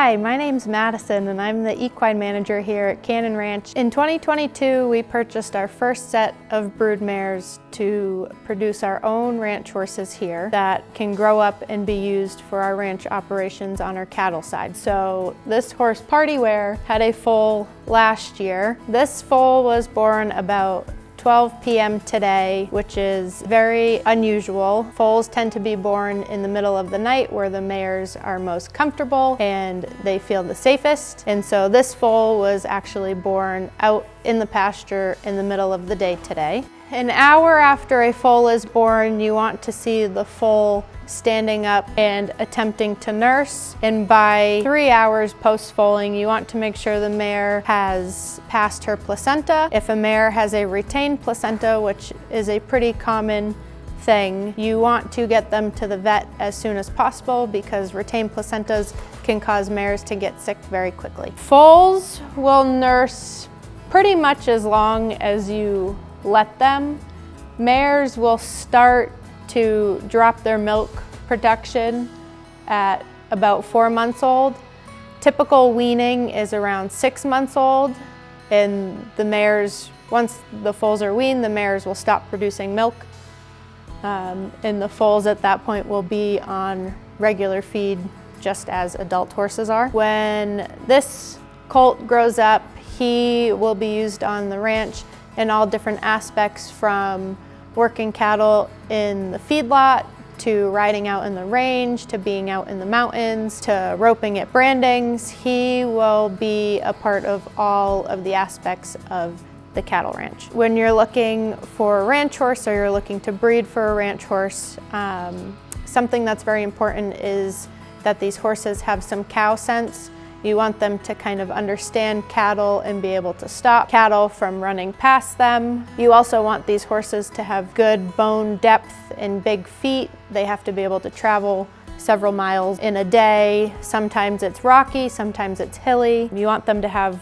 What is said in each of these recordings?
Hi, my name's Madison and I'm the equine manager here at Cannon Ranch. In 2022, we purchased our first set of brood mares to produce our own ranch horses here that can grow up and be used for our ranch operations on our cattle side. So this horse, Partyware, had a foal last year. This foal was born about 12 p.m. today, which is very unusual. Foals tend to be born in the middle of the night where the mares are most comfortable and they feel the safest. And so this foal was actually born out in the pasture in the middle of the day today. An hour after a foal is born, you want to see the foal standing up and attempting to nurse. And by 3 hours post-foaling, you want to make sure the mare has passed her placenta. If a mare has a retained placenta, which is a pretty common thing, you want to get them to the vet as soon as possible because retained placentas can cause mares to get sick very quickly. Foals will nurse pretty much as long as you let them. Mares will start to drop their milk production at about 4 months old. Typical weaning is around 6 months old, and the mares, once the foals are weaned, the mares will stop producing milk, and the foals at that point will be on regular feed just as adult horses are. When this colt grows up, he will be used on the ranch in all different aspects, from working cattle in the feedlot, to riding out in the range, to being out in the mountains, to roping at brandings. He will be a part of all of the aspects of the cattle ranch. When you're looking for a ranch horse or you're looking to breed for a ranch horse, something that's very important is that these horses have some cow sense. You want them to kind of understand cattle and be able to stop cattle from running past them. You also want these horses to have good bone depth and big feet. They have to be able to travel several miles in a day. Sometimes it's rocky, sometimes it's hilly. You want them to have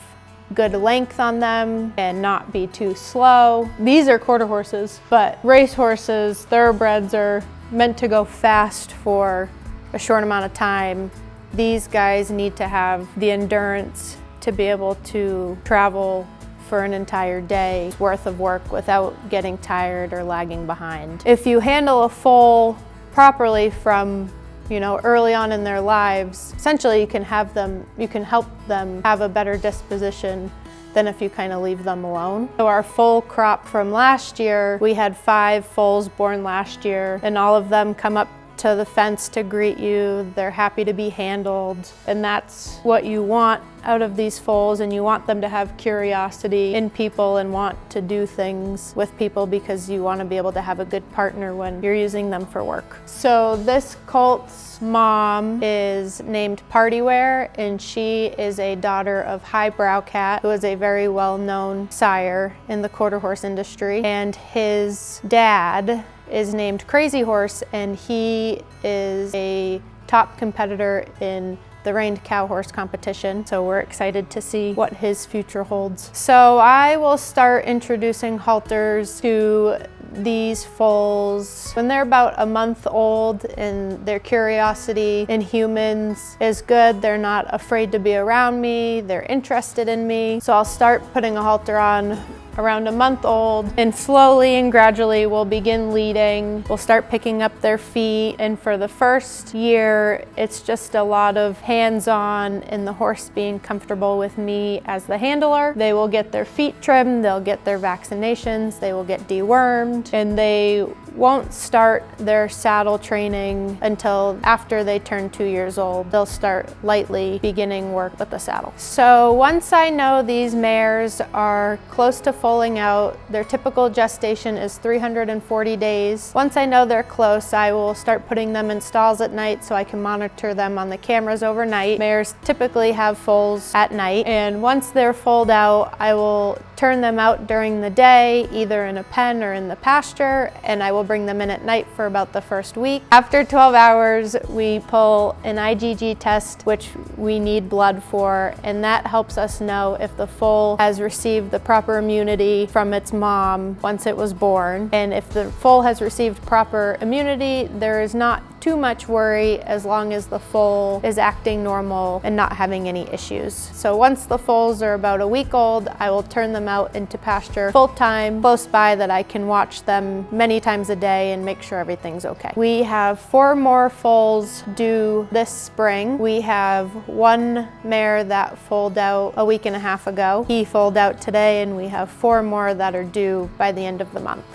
good length on them and not be too slow. These are quarter horses, but race horses, thoroughbreds, are meant to go fast for a short amount of time. These guys need to have the endurance to be able to travel for an entire day's worth of work without getting tired or lagging behind. If you handle a foal properly from early on in their lives, essentially you can help them have a better disposition than if you kind of leave them alone. So our foal crop from last year, we had 5 foals born last year, and all of them come up to the fence to greet you. They're happy to be handled, and that's what you want out of these foals, and you want them to have curiosity in people and want to do things with people because you want to be able to have a good partner when you're using them for work. So this colt's mom is named Partyware, and she is a daughter of Highbrow Cat, who is a very well-known sire in the quarter horse industry, and his dad is named Crazy Horse, and he is a top competitor in the reined cow horse competition. So we're excited to see what his future holds. So I will start introducing halters to these foals when they're about a month old, and their curiosity in humans is good. They're not afraid to be around me. They're interested in me. So I'll start putting a halter on around a month old, and slowly and gradually we'll begin leading. We'll start picking up their feet, and for the first year it's just a lot of hands-on and the horse being comfortable with me as the handler. They will get their feet trimmed, they'll get their vaccinations, they will get dewormed, and they won't start their saddle training until after they turn 2 years old. They'll start lightly beginning work with the saddle. So once I know these mares are close to foaling out, their typical gestation is 340 days. Once I know they're close, I will start putting them in stalls at night so I can monitor them on the cameras overnight. Mares typically have foals at night, and once they're foaled out, I will turn them out during the day, either in a pen or in the pasture, and I will bring them in at night for about the first week. After 12 hours, we pull an IgG test, which we need blood for, and that helps us know if the foal has received the proper immunity from its mom once it was born. And if the foal has received proper immunity, there is not too much worry as long as the foal is acting normal and not having any issues. So once the foals are about a week old, I will turn them out into pasture full-time, close by, that I can watch them many times a day and make sure everything's okay. We have 4 more foals due this spring. We have 1 mare that foaled out a week and a half ago. He foaled out today, and we have 4 more that are due by the end of the month.